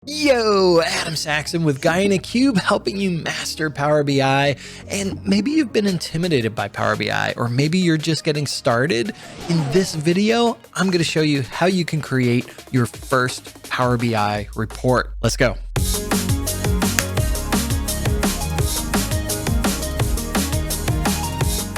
Yo, Adam Saxon with Guy in a Cube, helping you master Power BI. And maybe you've been intimidated by Power BI, or maybe you're just getting started. In this video, I'm going to show you how you can create your first Power BI report. Let's go.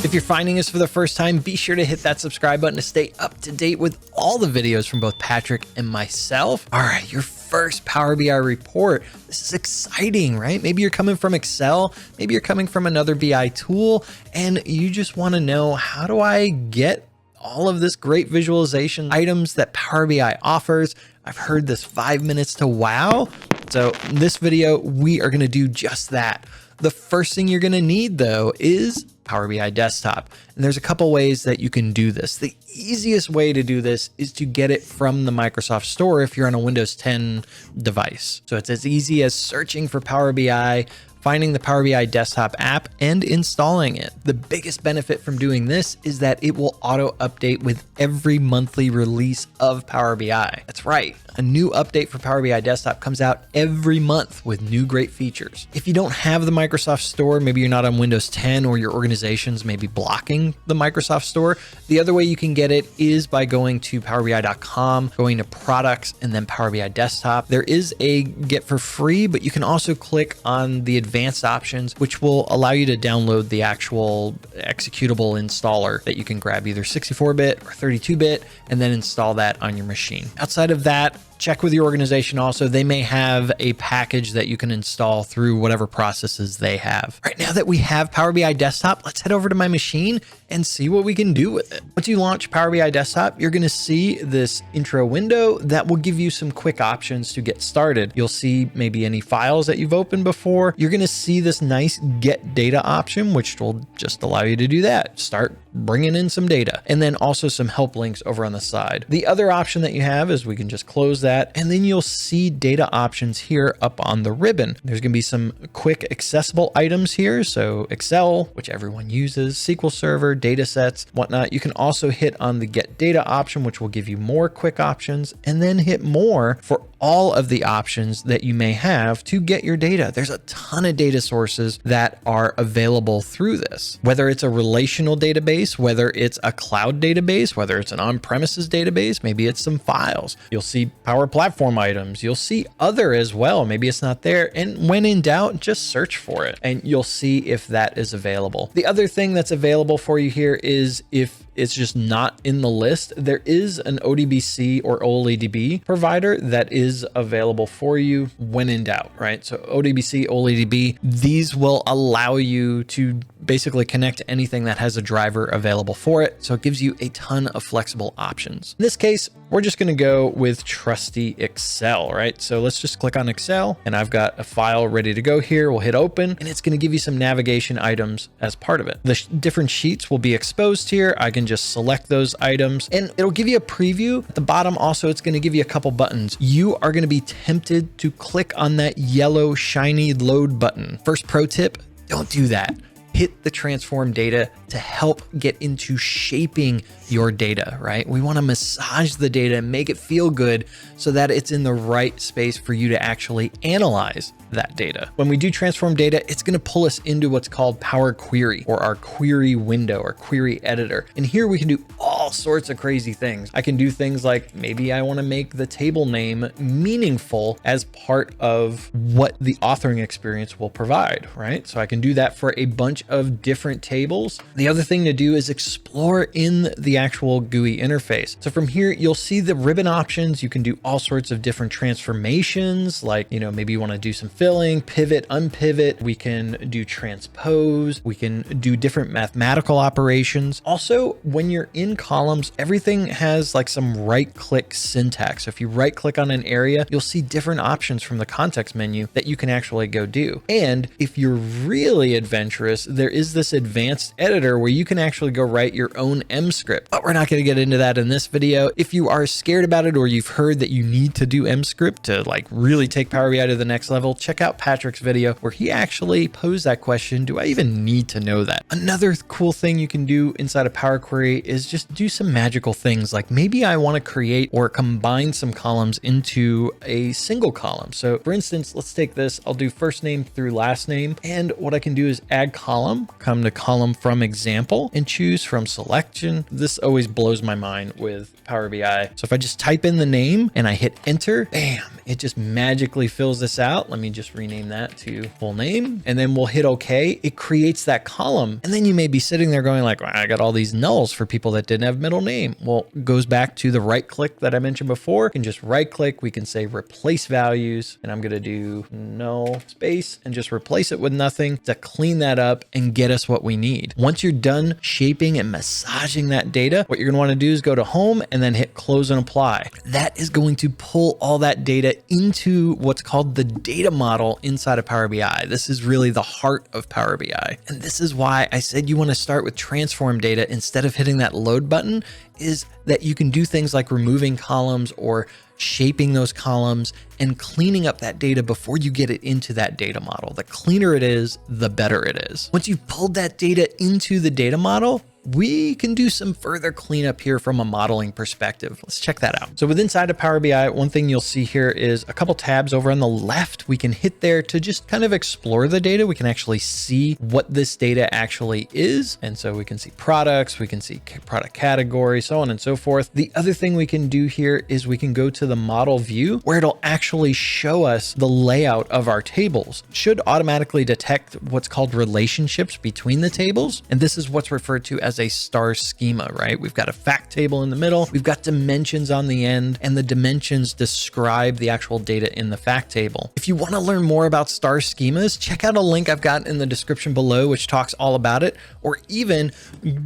If you're finding us for the first time, be sure to hit that subscribe button to stay up to date with all the videos from both Patrick and myself. All right, your first Power BI report. This is exciting, right? Maybe you're coming from Excel, maybe you're coming from another BI tool, and you just want to know, how do I get all of this great visualization items that Power BI offers? I've heard this 5 minutes to wow. So in this video, we are going to do just that. The first thing you're going to need, though, is Power BI Desktop. And there's a couple ways that you can do this. The easiest way to do this is to get it from the Microsoft Store if you're on a Windows 10 device. So it's as easy as searching for Power BI, finding the Power BI Desktop app, and installing it. The biggest benefit from doing this is that it will auto update with every monthly release of Power BI. That's right. A new update for Power BI Desktop comes out every month with new great features. If you don't have the Microsoft Store, maybe you're not on Windows 10 or your organization's maybe blocking the Microsoft Store, the other way you can get it is by going to powerbi.com, going to products, and then Power BI Desktop. There is a get for free, but you can also click on the advanced options, which will allow you to download the actual executable installer that you can grab either 64-bit or 32-bit and then install that on your machine. Outside of that, check with your organization also. They may have a package that you can install through whatever processes they have. Right now that we have Power BI Desktop, let's head over to my machine and see what we can do with it. Once you launch Power BI Desktop, you're going to see this intro window that will give you some quick options to get started. You'll see maybe any files that you've opened before. You're going to see this nice get data option, which will just allow you to do that. Start bringing in some data, and then also some help links over on the side. The other option that you have is we can just close that, and then you'll see data options here up on the ribbon. There's going to be some quick accessible items here. So Excel, which everyone uses, SQL Server, data sets, whatnot. You can also hit on the get data option, which will give you more quick options, and then hit more for all of the options that you may have to get your data. There's a ton of data sources that are available through this, whether it's a relational database, whether it's a cloud database, whether it's an on-premises database, maybe it's some files. You'll see Power Platform items. You'll see other as well. Maybe it's not there. And when in doubt, just search for it and you'll see if that is available. The other thing that's available for you here is if it's just not in the list, there is an ODBC or OLEDB provider that is available for you when in doubt, right? So ODBC, OLEDB, these will allow you to basically connect to anything that has a driver available for it. So it gives you a ton of flexible options. In this case, we're just going to go with trusty Excel, right? So let's just click on Excel, and I've got a file ready to go here. We'll hit open, and it's going to give you some navigation items as part of it. The different sheets will be exposed here. I can just select those items, and it'll give you a preview. At the bottom also, it's going to give you a couple buttons. You are going to be tempted to click on that yellow shiny load button. First pro tip, don't do that. Hit the transform data to help get into shaping your data, right? We want to massage the data and make it feel good so that it's in the right space for you to actually analyze that data. When we do transform data, it's going to pull us into what's called Power Query, or our query window or query editor. And here we can do all sorts of crazy things. I can do things like maybe I want to make the table name meaningful as part of what the authoring experience will provide, right? So I can do that for a bunch of different tables. The other thing to do is explore in the actual GUI interface. So from here, you'll see the ribbon options. You can do all sorts of different transformations, like, maybe you want to do some filling, pivot, unpivot. We can do transpose. We can do different mathematical operations. Also, when you're in columns, everything has like some right-click syntax. So if you right-click on an area, you'll see different options from the context menu that you can actually go do. And if you're really adventurous, there is this advanced editor where you can actually go write your own M script, but we're not going to get into that in this video. If you are scared about it, or you've heard that you need to do M script to like really take Power BI to the next level, check out Patrick's video where he actually posed that question. Do I even need to know that? Another cool thing you can do inside of Power Query is just do some magical things, like maybe I want to create or combine some columns into a single column. So for instance, let's take this. I'll do first name through last name. And what I can do is add column, come to column from example and choose from selection. This always blows my mind with Power BI. So if I just type in the name and I hit enter, bam, it just magically fills this out. Let me just rename that to full name, and then we'll hit OK. It creates that column. And then you may be sitting there going like, well, I got all these nulls for people that didn't have middle name. Well, it goes back to the right click that I mentioned before. You can just right click. We can say replace values, and I'm going to do null space and just replace it with nothing to clean that up and get us what we need. Once you're done shaping and massaging that data, what you're going to want to do is go to home and then hit close and apply. That is going to pull all that data into what's called the data model inside of Power BI. This is really the heart of Power BI. And this is why I said you want to start with transform data instead of hitting that load button, is that you can do things like removing columns or shaping those columns and cleaning up that data before you get it into that data model. The cleaner it is, the better it is. Once you've pulled that data into the data model, we can do some further cleanup here from a modeling perspective. Let's check that out. So with inside of Power BI, one thing you'll see here is a couple tabs over on the left. We can hit there to just kind of explore the data. We can actually see what this data actually is. And so we can see products, we can see product category, so on and so forth. The other thing we can do here is we can go to the model view where it'll actually show us the layout of our tables. It should automatically detect what's called relationships between the tables. And this is what's referred to as a star schema, right? We've got a fact table in the middle, we've got dimensions on the end, and the dimensions describe the actual data in the fact table. If you want to learn more about star schemas, check out a link I've got in the description below, which talks all about it, or even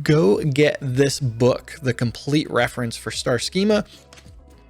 go get this book, The Complete Reference for Star Schema.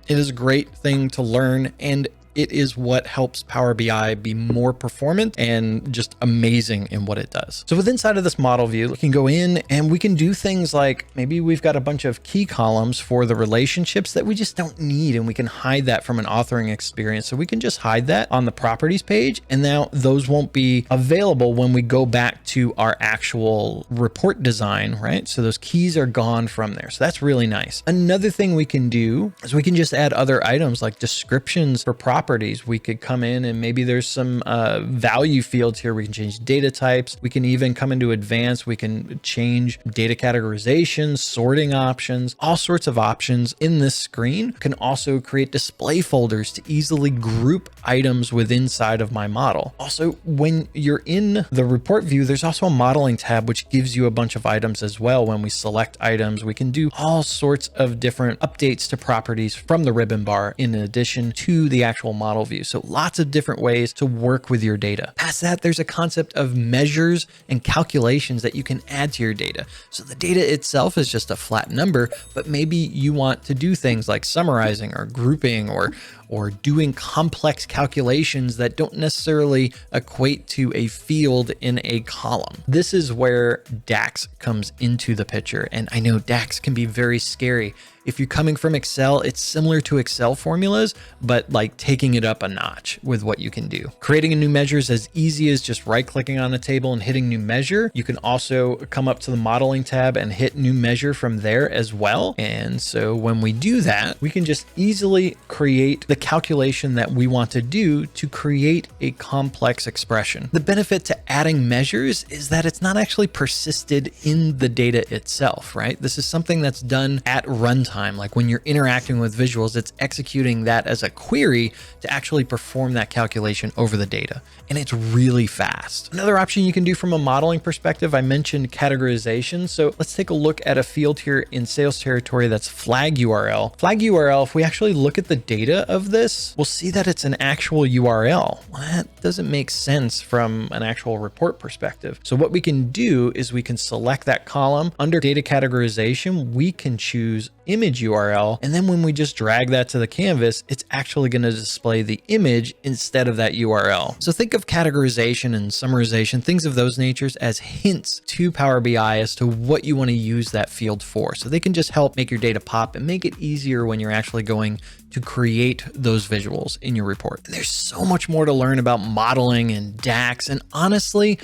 It is a great thing to learn, and it is what helps Power BI be more performant and just amazing in what it does. So with inside of this model view, we can go in and we can do things like maybe we've got a bunch of key columns for the relationships that we just don't need, and we can hide that from an authoring experience. So we can just hide that on the properties page, and now those won't be available when we go back to our actual report design, right? So those keys are gone from there. So that's really nice. Another thing we can do is we can just add other items like descriptions for properties. We could come in and maybe there's some value fields here. We can change data types. We can even come into advanced. We can change data categorization, sorting options, all sorts of options in this screen. Can also create display folders to easily group items within inside of my model. Also, when you're in the report view, there's also a modeling tab, which gives you a bunch of items as well. When we select items, we can do all sorts of different updates to properties from the ribbon bar in addition to the actual model view. So lots of different ways to work with your data. Past that, there's a concept of measures and calculations that you can add to your data. So the data itself is just a flat number, but maybe you want to do things like summarizing or grouping or doing complex calculations that don't necessarily equate to a field in a column. This is where DAX comes into the picture. And I know DAX can be very scary. If you're coming from Excel, it's similar to Excel formulas, but like taking it up a notch with what you can do. Creating a new measure is as easy as just right-clicking on a table and hitting new measure. You can also come up to the modeling tab and hit new measure from there as well. And so when we do that, we can just easily create the calculation that we want to do to create a complex expression. The benefit to adding measures is that it's not actually persisted in the data itself, right? This is something that's done at runtime. Like when you're interacting with visuals, it's executing that as a query to actually perform that calculation over the data. And it's really fast. Another option you can do from a modeling perspective, I mentioned categorization. So let's take a look at a field here in sales territory that's flag URL. Flag URL, if we actually look at the data of this, we'll see that it's an actual URL. Well, that doesn't make sense from an actual report perspective. So what we can do is we can select that column. Under data categorization, we can choose image URL. And then when we just drag that to the canvas, it's actually going to display the image instead of that URL. So think of categorization and summarization, things of those natures, as hints to Power BI as to what you want to use that field for. So they can just help make your data pop and make it easier when you're actually going to create those visuals in your report. And there's so much more to learn about modeling and DAX. And honestly,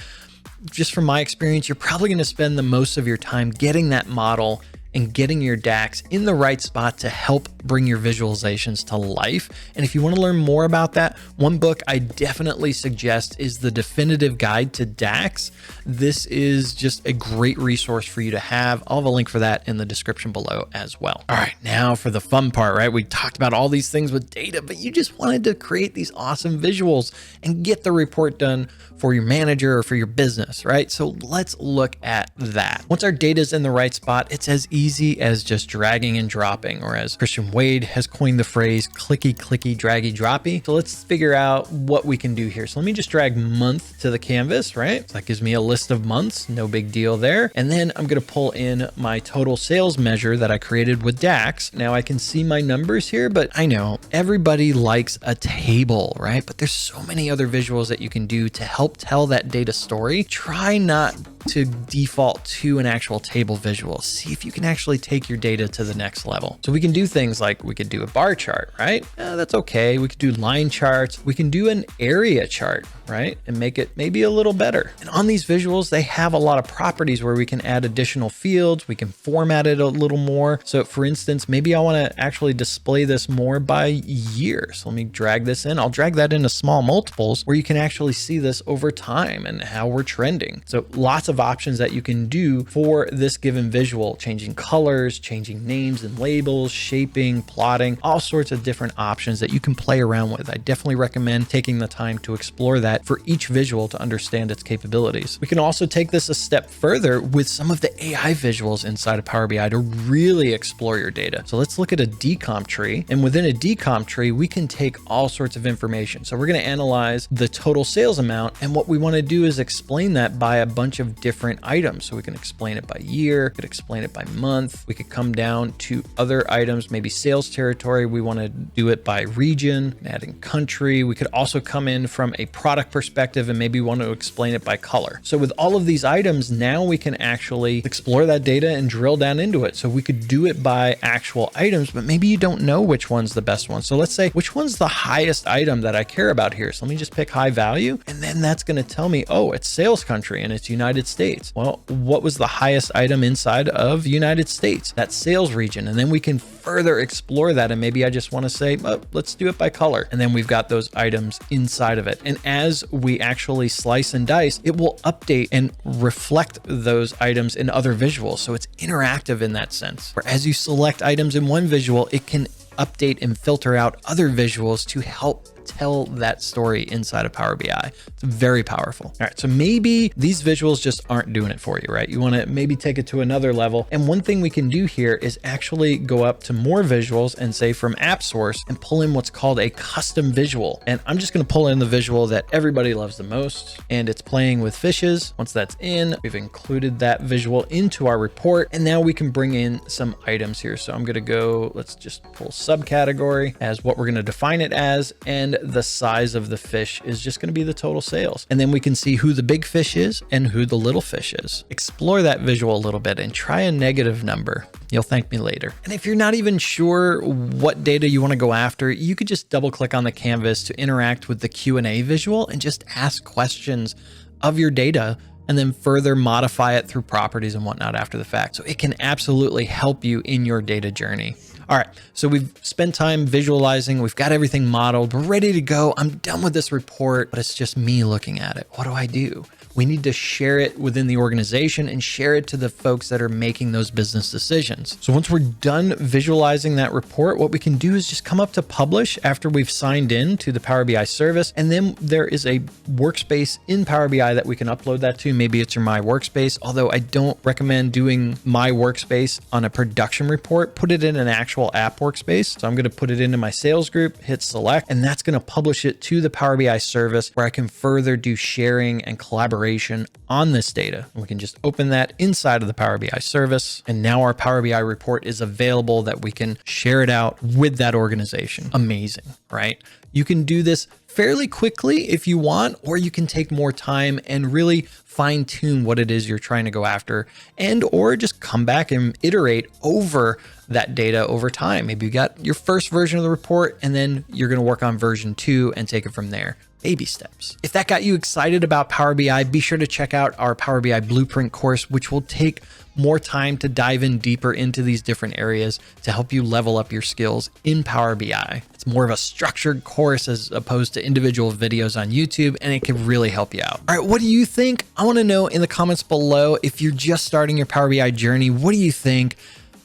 just from my experience, you're probably going to spend the most of your time getting that model and getting your DAX in the right spot to help bring your visualizations to life. And if you want to learn more about that, one book I definitely suggest is The Definitive Guide to DAX. This is just a great resource for you to have. I'll have a link for that in the description below as well. All right, now for the fun part, right? We talked about all these things with data, but you just wanted to create these awesome visuals and get the report done for your manager or for your business, right? So let's look at that. Once our data is in the right spot, it's as easy as just dragging and dropping, or as Christian Wade has coined the phrase, clicky, clicky, draggy, droppy. So let's figure out what we can do here. So let me just drag month to the canvas, right? So that gives me a list of months, no big deal there. And then I'm gonna pull in my total sales measure that I created with DAX. Now I can see my numbers here, but I know everybody likes a table, right? But there's so many other visuals that you can do to help tell that data story. Try not to default to an actual table visual. See if you can actually take your data to the next level. So we can do things like we could do a bar chart, right? That's okay. We could do line charts. We can do an area chart, right? And make it maybe a little better. And on these visuals, they have a lot of properties where we can add additional fields. We can format it a little more. So for instance, maybe I want to actually display this more by year. So let me drag this in. I'll drag that into small multiples where you can actually see this over time and how we're trending. So lots of options that you can do for this given visual, changing colors, changing names and labels, shaping, plotting, all sorts of different options that you can play around with. I definitely recommend taking the time to explore that for each visual to understand its capabilities. We can also take this a step further with some of the AI visuals inside of Power BI to really explore your data. So let's look at a decomp tree, and within a decomp tree, we can take all sorts of information. So we're going to analyze the total sales amount, and what we want to do is explain that by a bunch of different items. So we can explain it by year, could explain it by month. We could come down to other items, maybe sales territory. We want to do it by region, adding country. We could also come in from a product perspective and maybe want to explain it by color. So with all of these items, now we can actually explore that data and drill down into it. So we could do it by actual items, but maybe you don't know which one's the best one. So let's say, which one's the highest item that I care about here? So let me just pick high value, and then that's going to tell me, oh, it's sales country and it's United States. Well, what was the highest item inside of United States? That sales region. And then we can further explore that. And maybe I just want to say, oh, let's do it by color. And then we've got those items inside of it. And as we actually slice and dice, it will update and reflect those items in other visuals. So it's interactive in that sense. Where as you select items in one visual, it can update and filter out other visuals to help tell that story inside of Power BI. It's very powerful. All right, so maybe these visuals just aren't doing it for you, right? You want to maybe take it to another level. And one thing we can do here is actually go up to more visuals and say from app source and pull in what's called a custom visual. And I'm just going to pull in the visual that everybody loves the most, and it's playing with fishes. Once that's in, we've included that visual into our report. And now we can bring in some items here. So I'm going to go, let's just pull subcategory as what we're going to define it as. And the size of the fish is just going to be the total sales. And then we can see who the big fish is and who the little fish is. Explore that visual a little bit and try a negative number. You'll thank me later. And if you're not even sure what data you want to go after, you could just double click on the canvas to interact with the Q&A visual and just ask questions of your data and then further modify it through properties and whatnot after the fact. So it can absolutely help you in your data journey. All right, so we've spent time visualizing. We've got everything modeled. We're ready to go. I'm done with this report, but it's just me looking at it. What do I do? We need to share it within the organization and share it to the folks that are making those business decisions. So once we're done visualizing that report, what we can do is just come up to publish after we've signed in to the Power BI service. And then there is a workspace in Power BI that we can upload that to. Maybe it's your My Workspace, although I don't recommend doing My Workspace on a production report. Put it in an actual app workspace. So I'm going to put it into my sales group, hit select, and that's going to publish it to the Power BI service where I can further do sharing and collaboration on this data. And we can just open that inside of the Power BI service. And now our Power BI report is available that we can share it out with that organization. Amazing, right? You can do this fairly quickly if you want, or you can take more time and really fine tune what it is you're trying to go after, and or just come back and iterate over that data over time. Maybe you got your first version of the report and then you're going to work on version 2 and take it from there. baby steps. If that got you excited about Power BI, be sure to check out our Power BI Blueprint course, which will take more time to dive in deeper into these different areas to help you level up your skills in Power BI. It's more of a structured course as opposed to individual videos on YouTube, and it can really help you out. All right, what do you think? I want to know in the comments below. If you're just starting your Power BI journey, what do you think?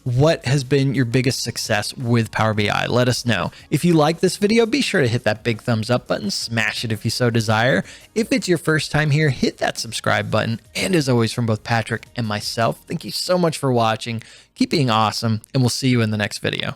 What has been your biggest success with Power BI? Let us know. If you like this video, be sure to hit that big thumbs up button, smash it if you so desire. If it's your first time here, hit that subscribe button. And as always, from both Patrick and myself, thank you so much for watching. Keep being awesome, and we'll see you in the next video.